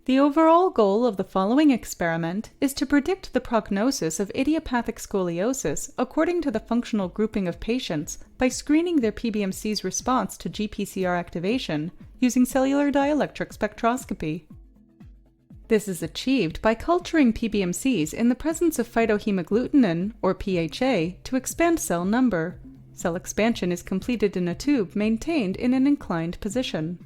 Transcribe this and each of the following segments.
The overall goal of the following experiment is to predict the prognosis of idiopathic scoliosis according to the functional grouping of patients by screening their PBMC's response to GPCR activation using cellular dielectric spectroscopy. This is achieved by culturing PBMCs in the presence of phytohemagglutinin, or PHA, to expand cell number. Cell expansion is completed in a tube maintained in an inclined position.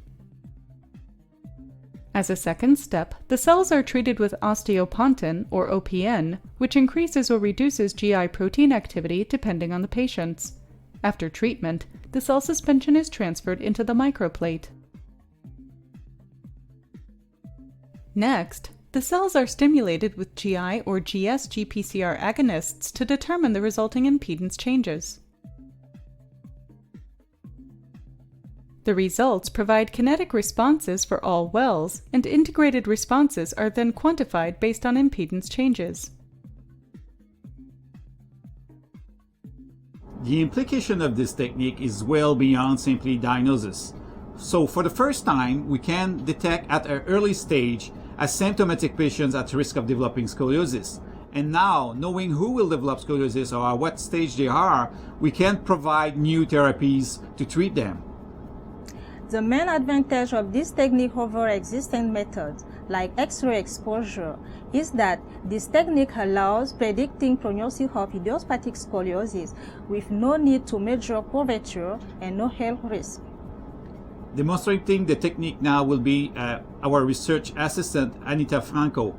As a second step, the cells are treated with osteopontin, or OPN, which increases or reduces GI protein activity depending on the patients. After treatment, the cell suspension is transferred into the microplate. Next, the cells are stimulated with GI or GS GPCR agonists to determine the resulting impedance changes. The results provide kinetic responses for all wells, and integrated responses are then quantified based on impedance changes. The implication of this technique is well beyond simply diagnosis. So for the first time, we can detect at an early stage asymptomatic patients at risk of developing scoliosis. And now, knowing who will develop scoliosis or at what stage they are, we can provide new therapies to treat them. The main advantage of this technique over existing methods, like X-ray exposure, is that this technique allows predicting prognosis of idiopathic scoliosis with no need to measure curvature and no health risk. Demonstrating the technique now will be our research assistant, Anita Franco.